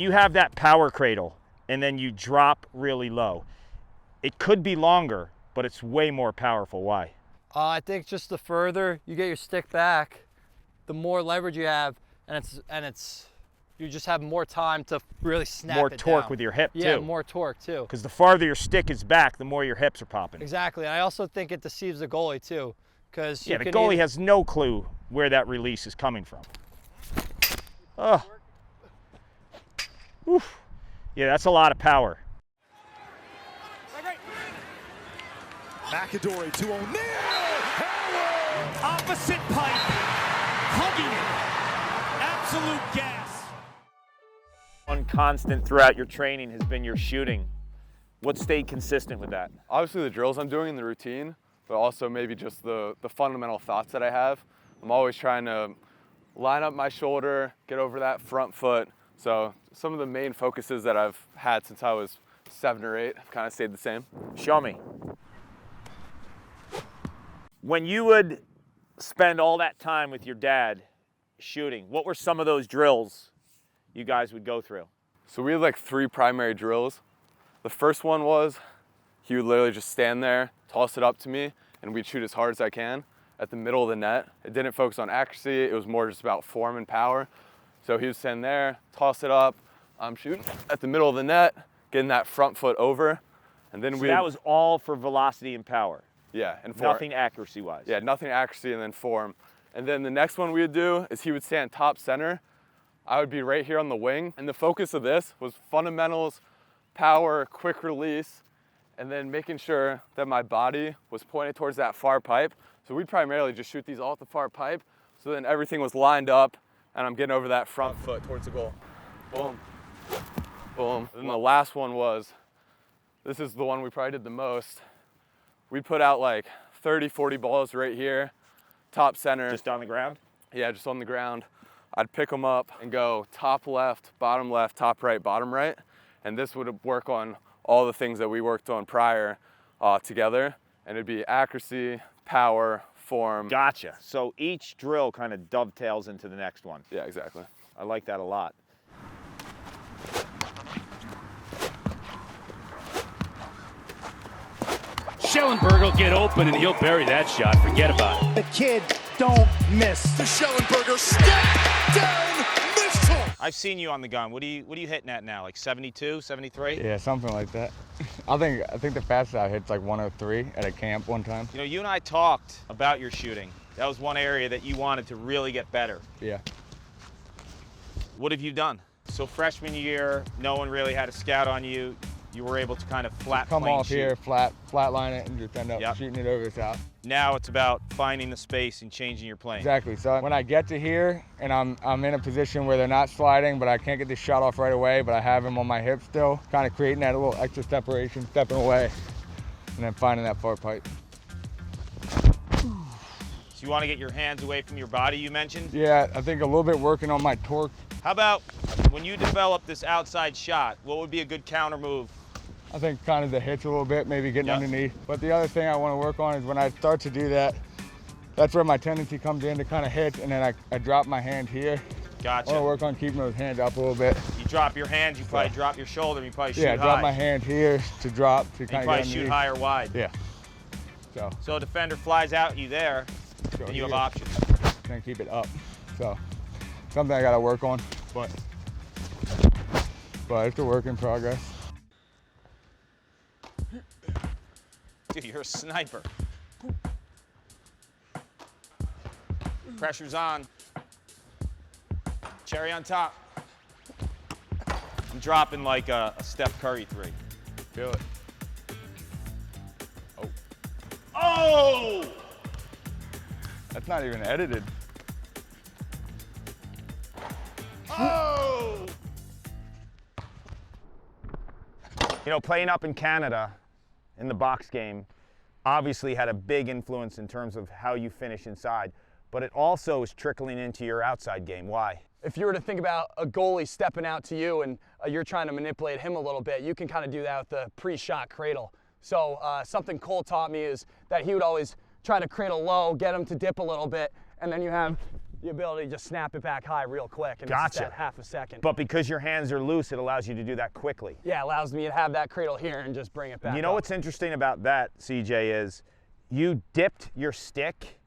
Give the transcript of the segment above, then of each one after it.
You have that power cradle, and then you drop really low. It could be longer, but it's way more powerful. Why? I think just the further you get your stick back, the more leverage you have, and you just have more time to really snap it down. More torque with your hip, too. Yeah, more torque, too. Because the farther your stick is back, the more your hips are popping. Exactly. And I also think it deceives the goalie, too. Because yeah, the goalie has no clue where that release is coming from. Oh. Oof. Yeah, that's a lot of power. McAdory to O'Neal. Opposite pipe. Hugging it. Absolute gas. One constant throughout your training has been your shooting. What stayed consistent with that? Obviously the drills I'm doing in the routine, but also maybe just the fundamental thoughts that I have. I'm always trying to line up my shoulder, get over that front foot. So some of the main focuses that I've had since I was 7 or 8 have kind of stayed the same. Show me. When you would spend all that time with your dad shooting, what were some of those drills you guys would go through? So we had like 3 primary drills. The first one was he would literally just stand there, toss it up to me, and we'd shoot as hard as I can at the middle of the net. It didn't focus on accuracy, it was more just about form and power. So he would stand there, toss it up, I'm shooting at the middle of the net, getting that front foot over, and then that was all for velocity and power? Yeah, and form. Nothing accuracy-wise? Yeah, nothing accuracy and then form. And then the next one we would do is he would stand top center. I would be right here on the wing, and the focus of this was fundamentals, power, quick release, and then making sure that my body was pointed towards that far pipe. So we'd primarily just shoot these all at the far pipe, so then everything was lined up, and I'm getting over that front foot towards the goal. Boom, boom. And then the last one was, this is the one we probably did the most. We'd put out like 30, 40 balls right here, top center. Just on the ground? Yeah, just on the ground. I'd pick them up and go top left, top right, bottom right. And this would work on all the things that we worked on prior together. And it'd be accuracy, power, form. Gotcha. So each drill kind of dovetails into the next one. Yeah, exactly. I like that a lot. Schellenberg will get open and he'll bury that shot. Forget about it. The kid don't miss. The Schellenberger step down missile. I've seen you on the gun. What are you hitting at now? Like 72, 73? Yeah, something like that. I think the fastest I hit's like 103 at a camp one time. You know, you and I talked about your shooting. That was one area that you wanted to really get better. Yeah. What have you done? So freshman year, no one really had a scout on you. You were able to kind of come off here, flatline it, and just end up shooting it over the top. Now it's about finding the space and changing your plane. Exactly. So when I get to here and I'm in a position where they're not sliding, but I can't get the shot off right away, but I have him on my hip still, kind of creating that little extra separation, stepping away, and then finding that far pipe. So you want to get your hands away from your body, you mentioned? Yeah, I think a little bit working on my torque. How about when you develop this outside shot, what would be a good counter move? I think kind of the hitch a little bit, maybe getting underneath. But the other thing I want to work on is when I start to do that, that's where my tendency comes in to kind of hitch, and then I drop my hand here. Gotcha. I want to work on keeping those hands up a little bit. You drop your hands, you probably drop your shoulder, you probably shoot high. Yeah, drop my hand here to drop to kind of probably shoot high or wide. Yeah. So a defender flies out you there, then you have options. Then keep it up. So something I got to work on, but it's a work in progress. Dude, you're a sniper. Pressure's on. Cherry on top. I'm dropping like a Steph Curry 3. Feel it. Oh. Oh! That's not even edited. Oh! You know, playing up in Canada in the box game obviously had a big influence in terms of how you finish inside, but it also is trickling into your outside game. Why? If you were to think about a goalie stepping out to you and you're trying to manipulate him a little bit, you can kind of do that with the pre-shot cradle. So something Cole taught me is that he would always try to cradle low, get him to dip a little bit, and then you have the ability to just snap it back high real quick, and it's Gotcha. just that half a second. But because your hands are loose, it allows you to do that quickly. Yeah, it allows me to have that cradle here and just bring it back You know up. what's interesting about that, CJ, is you dipped your stick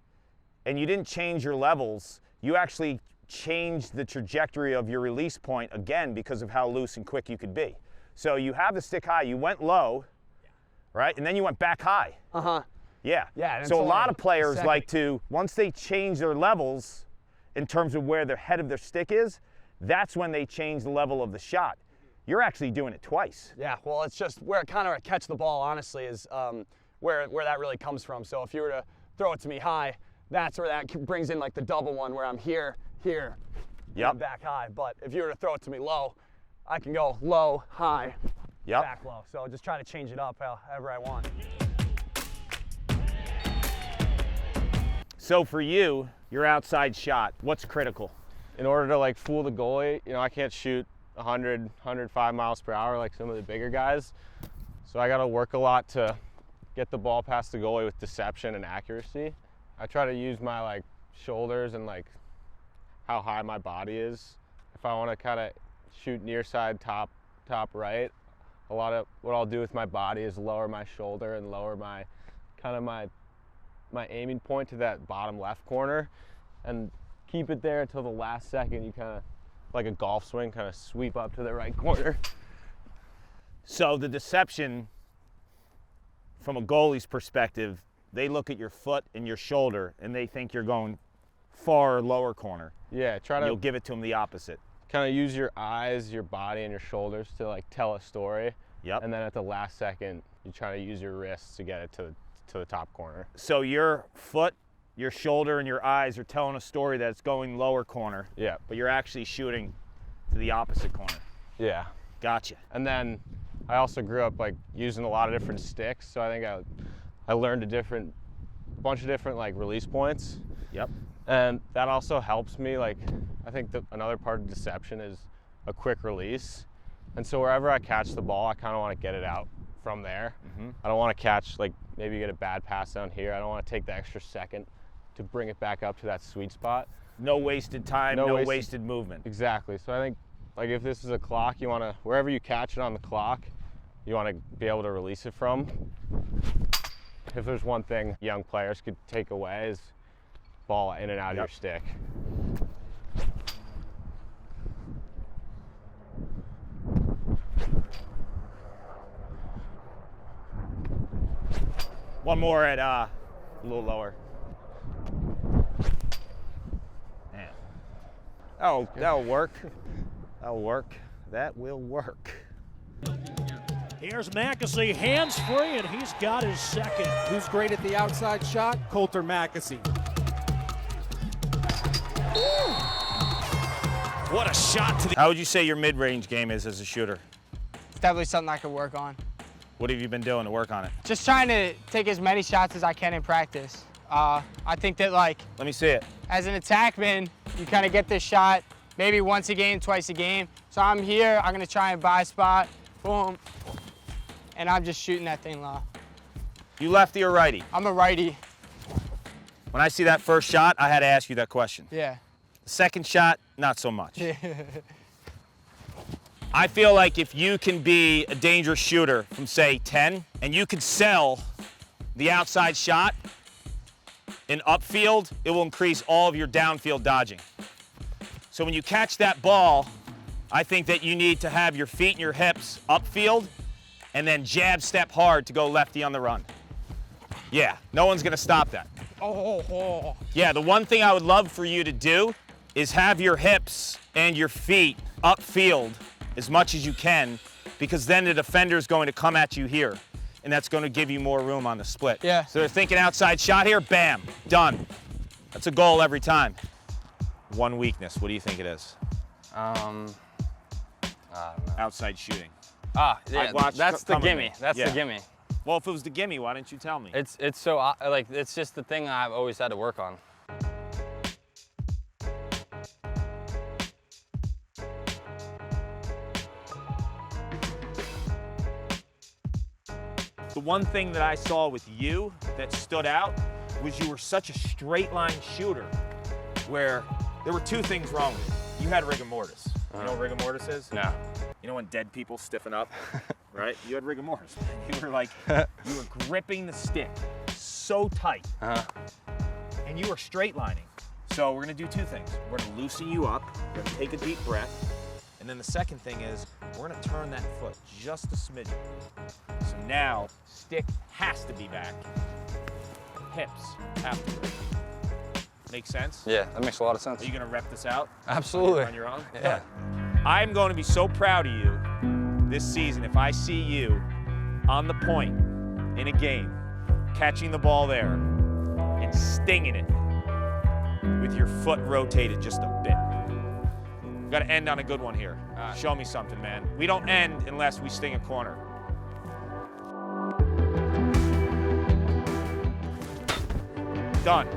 and you didn't change your levels. You actually changed the trajectory of your release point again because of how loose and quick you could be. So you have the stick high, you went low, right? And then you went back high. Uh-huh. Yeah. Yeah, and So it's a lot only of players second. like to, once they change their levels in terms of where the head of their stick is, that's when they change the level of the shot. You're actually doing it twice. Yeah, well, it's just where kind of catch the ball, honestly, is where that really comes from. So if you were to throw it to me high, that's where that brings in like the double one where I'm here, Yep. and back high. But if you were to throw it to me low, I can go low, high, Yep. back low. So just try to change it up however I want. So for you, your outside shot, what's critical? In order to like fool the goalie, I can't shoot 100, 105 miles per hour like some of the bigger guys. So I got to work a lot to get the ball past the goalie with deception and accuracy. I try to use my like shoulders and like how high my body is. If I want to kind of shoot near side top right, a lot of what I'll do with my body is lower my shoulder and lower my aiming point to that bottom left corner and keep it there until the last second. You kind of, like a golf swing, kind of sweep up to the right corner. So the deception, from a goalie's perspective, they look at your foot and your shoulder and they think you're going far or lower corner. Yeah, try You'll to give it to them the opposite. kind of use your eyes, your body, and your shoulders to like tell a story. Yep. And then at the last second, you try to use your wrists to get it to the top corner. So your foot, your shoulder, and your eyes are telling a story that's going lower corner. Yeah. But you're actually shooting to the opposite corner. Yeah. Gotcha. And then I also grew up like using a lot of different sticks, so I think I learned a bunch of different like release points. Yep. And that also helps me. Like, I think another part of deception is a quick release. And so wherever I catch the ball, I kind of want to get it out from there. I don't want to catch, like, maybe get a bad pass down here. I don't want to take the extra second to bring it back up to that sweet spot. No wasted time, no wasted- wasted movement. Exactly. So I think, like, if this is a clock, you want to, wherever you catch it on the clock, you want to be able to release it from. If there's one thing young players could take away is ball in and out of your stick. One more at a little lower. Man. Oh, that'll work. That'll work. That will work. Here's Mackesy, hands free, and he's got his second. Who's great at the outside shot? Coulter Mackesy. What a shot to the. How would you say your mid-range game is as a shooter? It's definitely something I could work on. What have you been doing to work on it? Just trying to take as many shots as I can in practice. I think that, like, Let me see it. as an attackman, you kind of get this shot maybe once a game, twice a game. So I'm here, I'm gonna try and buy a spot, boom, and I'm just shooting that thing low. You lefty or righty? I'm a righty, When I see that first shot, I had to ask you that question. yeah. The second shot, not so much. I feel like if you can be a dangerous shooter from, say, 10, and you can sell the outside shot in upfield, it will increase all of your downfield dodging. So when you catch that ball, I think that you need to have your feet and your hips upfield and then jab step hard to go lefty on the run. Yeah, no one's gonna stop that. Oh. Yeah, the one thing I would love for you to do is have your hips and your feet upfield as much as you can, because then the defender's going to come at you here, and that's going to give you more room on the split. Yeah. So they're thinking outside shot here, bam, done. That's a goal every time. One weakness, what do you think it is? I don't know. Outside shooting. Yeah, watched that's the some of gimme. it. That's Yeah. the gimme. Well, if it was the gimme, why didn't you tell me? It's so like it's just the thing I've always had to work on. The one thing that I saw with you that stood out was you were such a straight line shooter, where There were two things wrong with it. You had rigor mortis. You know what rigor mortis is? No. You know when dead people stiffen up, right? You had rigor mortis. You were like, you were gripping the stick so tight, and you were straight lining. So we're gonna do two things. We're gonna loosen you up, we're gonna take a deep breath, and then the second thing is, we're gonna turn that foot just a smidgen. So now, stick has to be back, hips have to be. Make sense? Yeah, that makes a lot of sense. Are you gonna rep this out? Absolutely. On your own? Yeah. Good. I'm going to be so proud of you this season if I see you on the point in a game, catching the ball there and stinging it with your foot rotated just a bit. We've got to end on a good one here. Show me something, man. We don't end unless we sting a corner. Done.